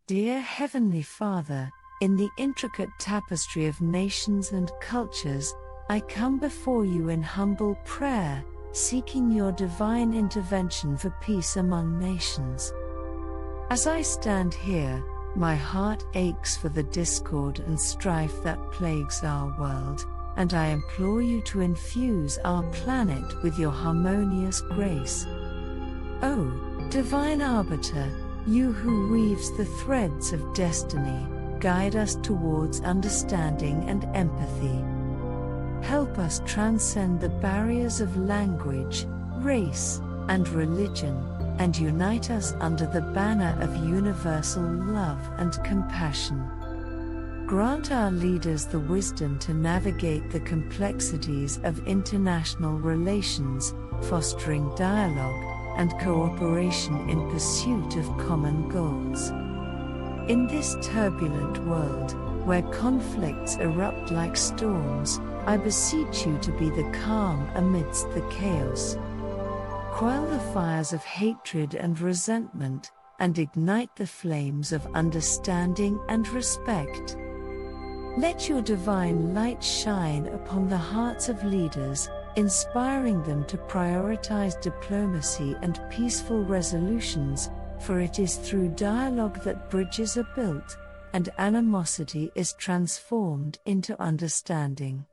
Dear Heavenly Father, in the intricate tapestry of nations and cultures, I come before you in humble prayer, seeking your divine intervention for peace among nations. As I stand here, my heart aches for the discord and strife that plagues our world, and I implore you to infuse our planet with your harmonious grace. O Divine Arbiter, you who weaves the threads of destiny, guide us towards understanding and empathy. Help us transcend the barriers of language, race, and religion, and unite us under the banner of universal love and compassion. Grant our leaders the wisdom to navigate the complexities of international relations, fostering dialogue and cooperation in pursuit of common goals. In this turbulent world, where conflicts erupt like storms, I beseech you to be the calm amidst the chaos. Quell the fires of hatred and resentment, and ignite the flames of understanding and respect. Let your divine light shine upon the hearts of leaders, inspiring them to prioritize diplomacy and peaceful resolutions, for it is through dialogue that bridges are built, and animosity is transformed into understanding.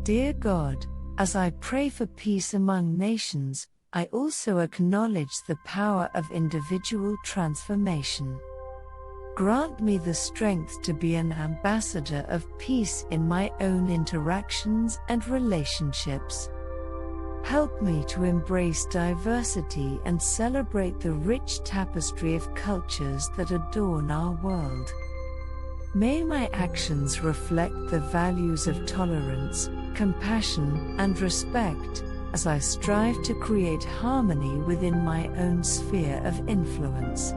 Dear God, as I pray for peace among nations, I also acknowledge the power of individual transformation. Grant me the strength to be an ambassador of peace in my own interactions and relationships. Help me to embrace diversity and celebrate the rich tapestry of cultures that adorn our world. May my actions reflect the values of tolerance, compassion, and respect, as I strive to create harmony within my own sphere of influence.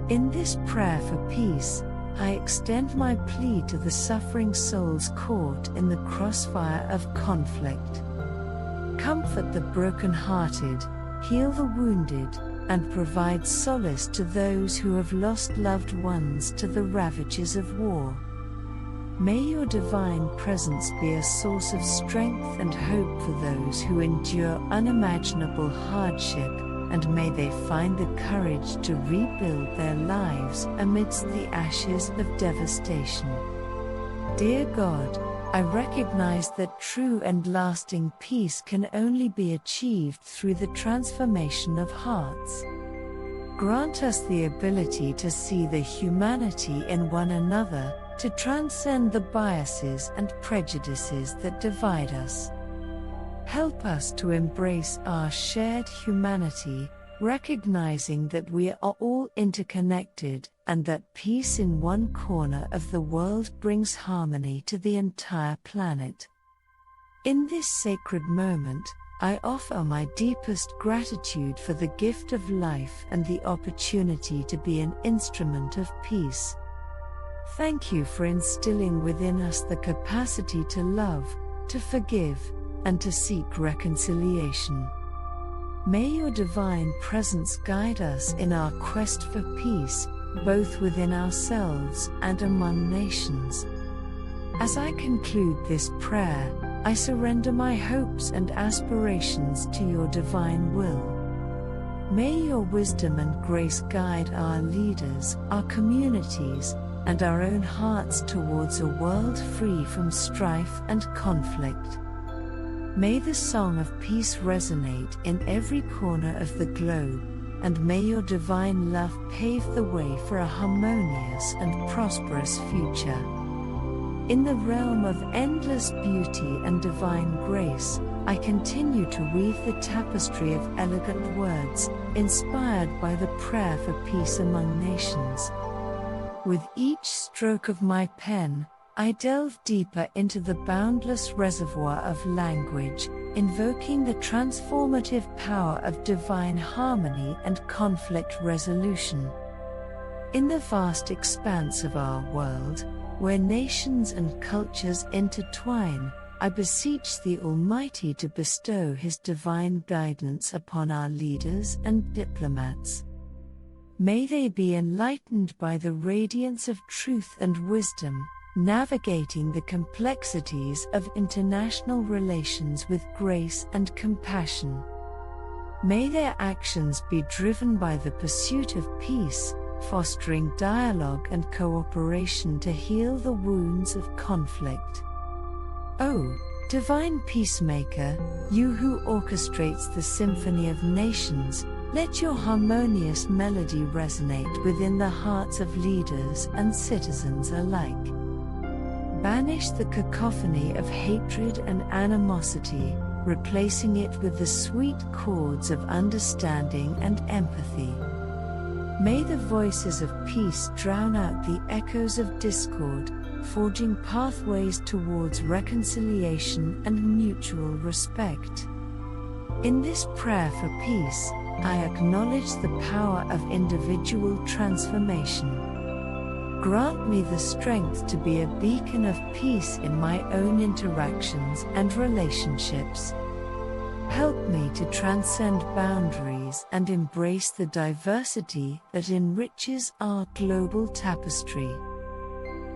In this prayer for peace, I extend my plea to the suffering souls caught in the crossfire of conflict. Comfort the broken-hearted, heal the wounded, and provide solace to those who have lost loved ones to the ravages of war. May your divine presence be a source of strength and hope for those who endure unimaginable hardship, and may they find the courage to rebuild their lives amidst the ashes of devastation. Dear God, I recognize that true and lasting peace can only be achieved through the transformation of hearts. Grant us the ability to see the humanity in one another, to transcend the biases and prejudices that divide us. Help us to embrace our shared humanity, recognizing that we are all interconnected and that peace in one corner of the world brings harmony to the entire planet. In this sacred moment, I offer my deepest gratitude for the gift of life and the opportunity to be an instrument of peace. Thank you for instilling within us the capacity to love, to forgive, and to seek reconciliation. May your divine presence guide us in our quest for peace, both within ourselves and among nations. As I conclude this prayer, I surrender my hopes and aspirations to your divine will. May your wisdom and grace guide our leaders, our communities, and our own hearts towards a world free from strife and conflict. May the song of peace resonate in every corner of the globe, and may your divine love pave the way for a harmonious and prosperous future. In the realm of endless beauty and divine grace, I continue to weave the tapestry of elegant words, inspired by the prayer for peace among nations. With each stroke of my pen, I delve deeper into the boundless reservoir of language, invoking the transformative power of divine harmony and conflict resolution. In the vast expanse of our world, where nations and cultures intertwine, I beseech the Almighty to bestow His divine guidance upon our leaders and diplomats. May they be enlightened by the radiance of truth and wisdom, navigating the complexities of international relations with grace and compassion. May their actions be driven by the pursuit of peace, fostering dialogue and cooperation to heal the wounds of conflict. O Divine Peacemaker, you who orchestrates the symphony of nations, let your harmonious melody resonate within the hearts of leaders and citizens alike. Banish the cacophony of hatred and animosity, replacing it with the sweet chords of understanding and empathy. May the voices of peace drown out the echoes of discord, forging pathways towards reconciliation and mutual respect. In this prayer for peace, I acknowledge the power of individual transformation. Grant me the strength to be a beacon of peace in my own interactions and relationships. Help me to transcend boundaries and embrace the diversity that enriches our global tapestry.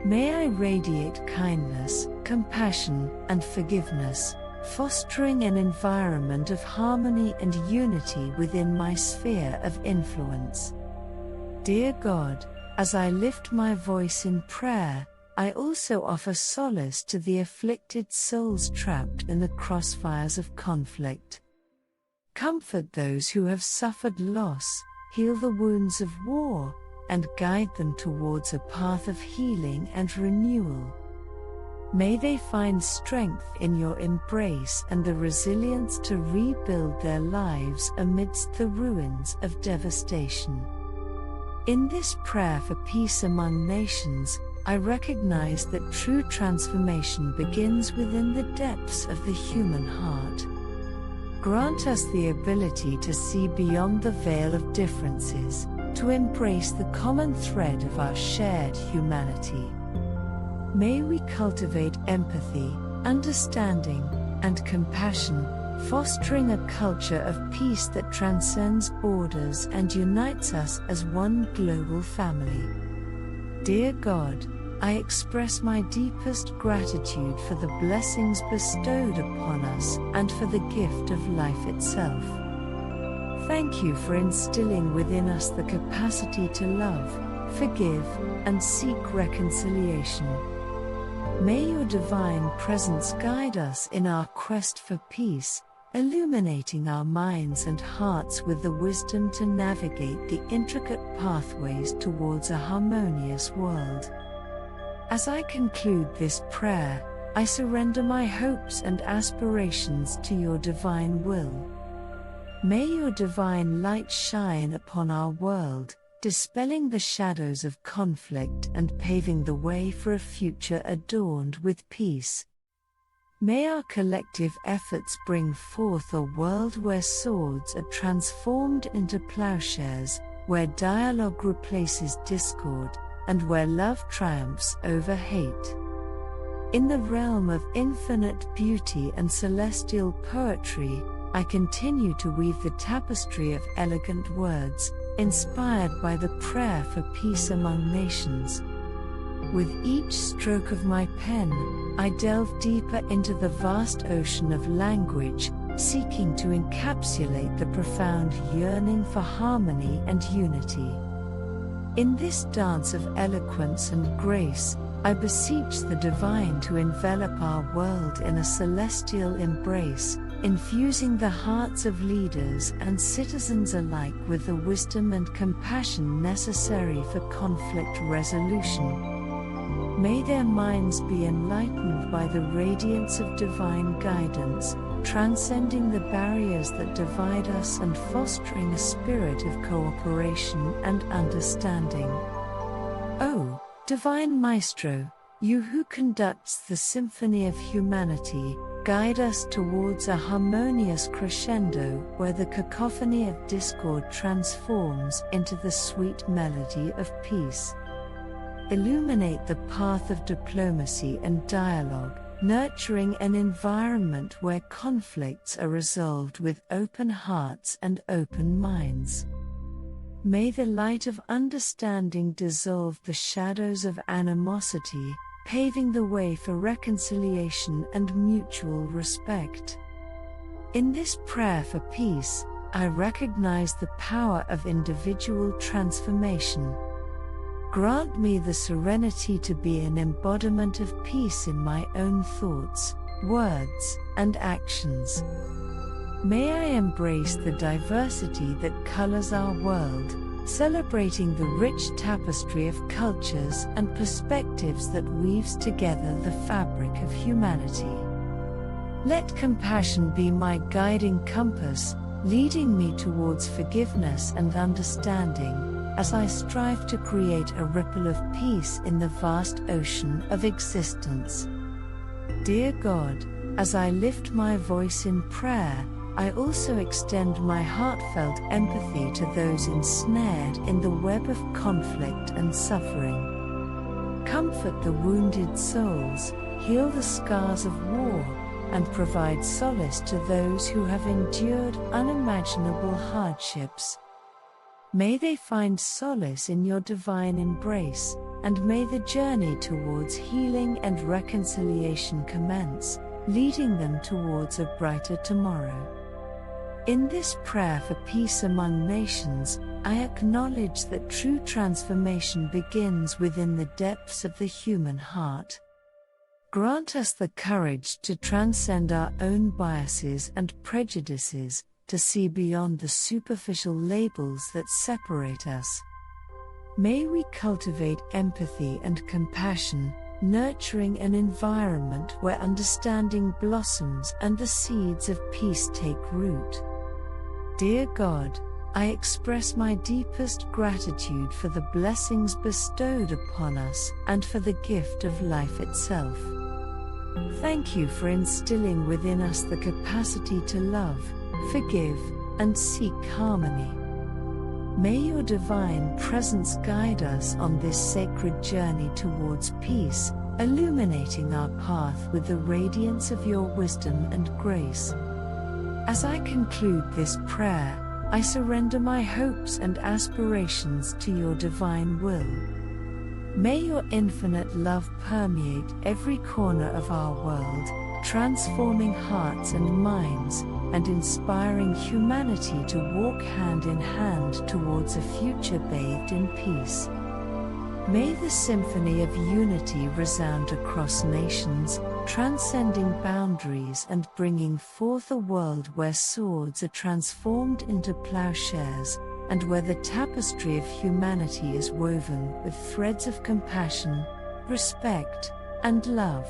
May I radiate kindness, compassion, and forgiveness, fostering an environment of harmony and unity within my sphere of influence. Dear God, as I lift my voice in prayer, I also offer solace to the afflicted souls trapped in the crossfires of conflict. Comfort those who have suffered loss, heal the wounds of war, and guide them towards a path of healing and renewal. May they find strength in your embrace and the resilience to rebuild their lives amidst the ruins of devastation. In this prayer for peace among nations, I recognize that true transformation begins within the depths of the human heart. Grant us the ability to see beyond the veil of differences, to embrace the common thread of our shared humanity. May we cultivate empathy, understanding, and compassion, fostering a culture of peace that transcends borders and unites us as one global family. Dear God, I express my deepest gratitude for the blessings bestowed upon us and for the gift of life itself. Thank you for instilling within us the capacity to love, forgive, and seek reconciliation. May your divine presence guide us in our quest for peace, illuminating our minds and hearts with the wisdom to navigate the intricate pathways towards a harmonious world. As I conclude this prayer, I surrender my hopes and aspirations to your divine will. May your divine light shine upon our world, dispelling the shadows of conflict and paving the way for a future adorned with peace. May our collective efforts bring forth a world where swords are transformed into plowshares, where dialogue replaces discord, and where love triumphs over hate. In the realm of infinite beauty and celestial poetry, I continue to weave the tapestry of elegant words, inspired by the prayer for peace among nations. With each stroke of my pen, I delve deeper into the vast ocean of language, seeking to encapsulate the profound yearning for harmony and unity. In this dance of eloquence and grace, I beseech the divine to envelop our world in a celestial embrace, infusing the hearts of leaders and citizens alike with the wisdom and compassion necessary for conflict resolution. May their minds be enlightened by the radiance of divine guidance, transcending the barriers that divide us and fostering a spirit of cooperation and understanding. O Divine Maestro, you who conducts the symphony of humanity, guide us towards a harmonious crescendo where the cacophony of discord transforms into the sweet melody of peace. Illuminate the path of diplomacy and dialogue, nurturing an environment where conflicts are resolved with open hearts and open minds. May the light of understanding dissolve the shadows of animosity, paving the way for reconciliation and mutual respect. In this prayer for peace, I recognize the power of individual transformation. Grant me the serenity to be an embodiment of peace in my own thoughts, words, and actions. May I embrace the diversity that colors our world, celebrating the rich tapestry of cultures and perspectives that weaves together the fabric of humanity. Let compassion be my guiding compass, leading me towards forgiveness and understanding, as I strive to create a ripple of peace in the vast ocean of existence. Dear God, as I lift my voice in prayer, I also extend my heartfelt empathy to those ensnared in the web of conflict and suffering. Comfort the wounded souls, heal the scars of war, and provide solace to those who have endured unimaginable hardships. May they find solace in your divine embrace, and may the journey towards healing and reconciliation commence, leading them towards a brighter tomorrow. In this prayer for peace among nations, I acknowledge that true transformation begins within the depths of the human heart. Grant us the courage to transcend our own biases and prejudices, to see beyond the superficial labels that separate us. May we cultivate empathy and compassion, nurturing an environment where understanding blossoms and the seeds of peace take root. Dear God, I express my deepest gratitude for the blessings bestowed upon us and for the gift of life itself. Thank you for instilling within us the capacity to love, forgive, and seek harmony. May your divine presence guide us on this sacred journey towards peace, illuminating our path with the radiance of your wisdom and grace. As I conclude this prayer, I surrender my hopes and aspirations to your divine will. May your infinite love permeate every corner of our world, transforming hearts and minds, and inspiring humanity to walk hand in hand towards a future bathed in peace. May the symphony of unity resound across nations, transcending boundaries and bringing forth a world where swords are transformed into plowshares, and where the tapestry of humanity is woven with threads of compassion, respect, and love.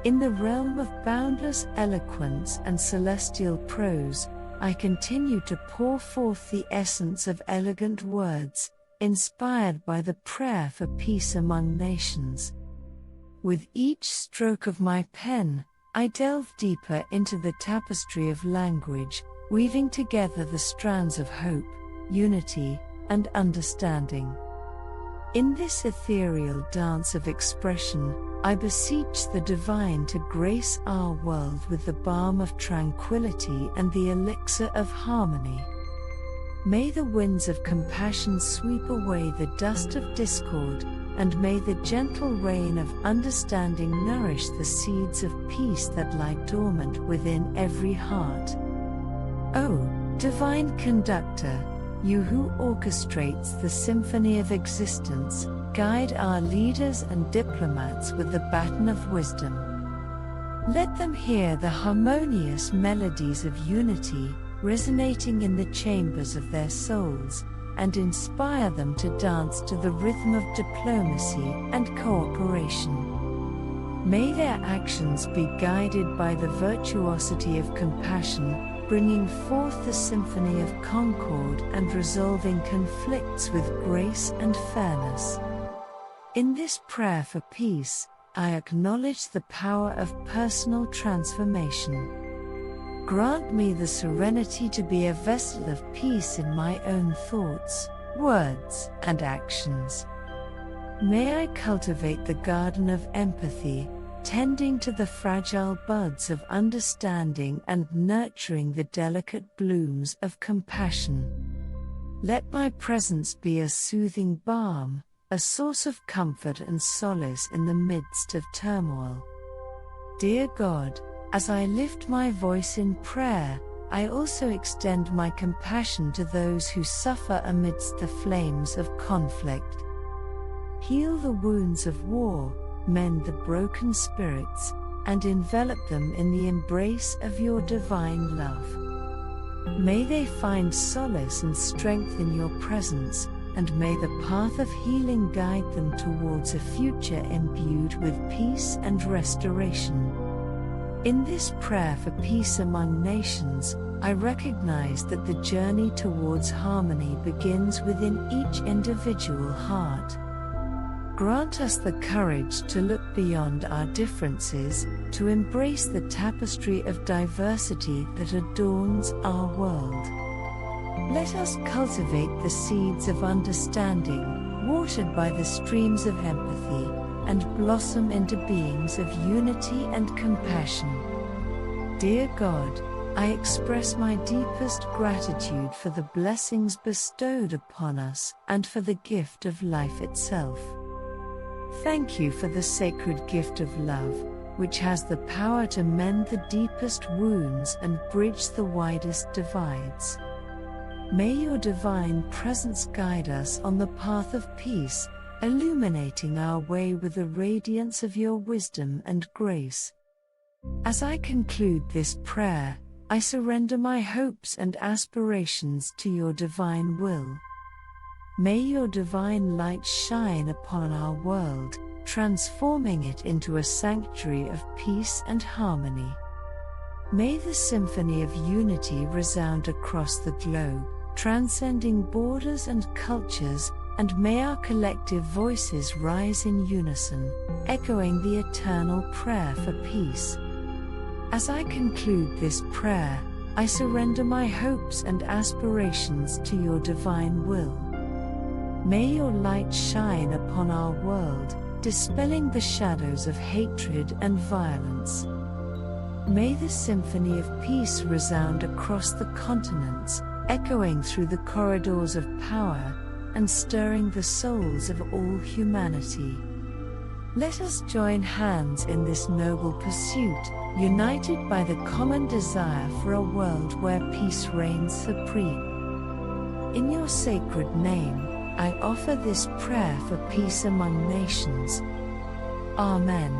In the realm of boundless eloquence and celestial prose, I continue to pour forth the essence of elegant words, inspired by the prayer for peace among nations. With each stroke of my pen, I delve deeper into the tapestry of language, weaving together the strands of hope, unity, and understanding. In this ethereal dance of expression, I beseech the divine to grace our world with the balm of tranquility and the elixir of harmony. May the winds of compassion sweep away the dust of discord, and may the gentle rain of understanding nourish the seeds of peace that lie dormant within every heart. O divine conductor, you who orchestrates the symphony of existence, guide our leaders and diplomats with the baton of wisdom. Let them hear the harmonious melodies of unity, resonating in the chambers of their souls, and inspire them to dance to the rhythm of diplomacy and cooperation. May their actions be guided by the virtuosity of compassion, bringing forth the symphony of concord and resolving conflicts with grace and fairness. In this prayer for peace, I acknowledge the power of personal transformation. Grant me the serenity to be a vessel of peace in my own thoughts, words, and actions. May I cultivate the garden of empathy, tending to the fragile buds of understanding and nurturing the delicate blooms of compassion. Let my presence be a soothing balm, a source of comfort and solace in the midst of turmoil. Dear God, as I lift my voice in prayer, I also extend my compassion to those who suffer amidst the flames of conflict. Heal the wounds of war, mend the broken spirits, and envelop them in the embrace of your divine love. May they find solace and strength in your presence, and may the path of healing guide them towards a future imbued with peace and restoration. In this prayer for peace among nations, I recognize that the journey towards harmony begins within each individual heart. Grant us the courage to look beyond our differences, to embrace the tapestry of diversity that adorns our world. Let us cultivate the seeds of understanding, watered by the streams of empathy, and blossom into beings of unity and compassion. Dear God, I express my deepest gratitude for the blessings bestowed upon us and for the gift of life itself. Thank you for the sacred gift of love, which has the power to mend the deepest wounds and bridge the widest divides. May your divine presence guide us on the path of peace, illuminating our way with the radiance of your wisdom and grace. As I conclude this prayer, I surrender my hopes and aspirations to your divine will. May your divine light shine upon our world, transforming it into a sanctuary of peace and harmony. May the symphony of unity resound across the globe, transcending borders and cultures, and may our collective voices rise in unison, echoing the eternal prayer for peace. As I conclude this prayer, I surrender my hopes and aspirations to your divine will. May your light shine upon our world, dispelling the shadows of hatred and violence. May the symphony of peace resound across the continents, echoing through the corridors of power, and stirring the souls of all humanity. Let us join hands in this noble pursuit, united by the common desire for a world where peace reigns supreme. In your sacred name, I offer this prayer for peace among nations. Amen.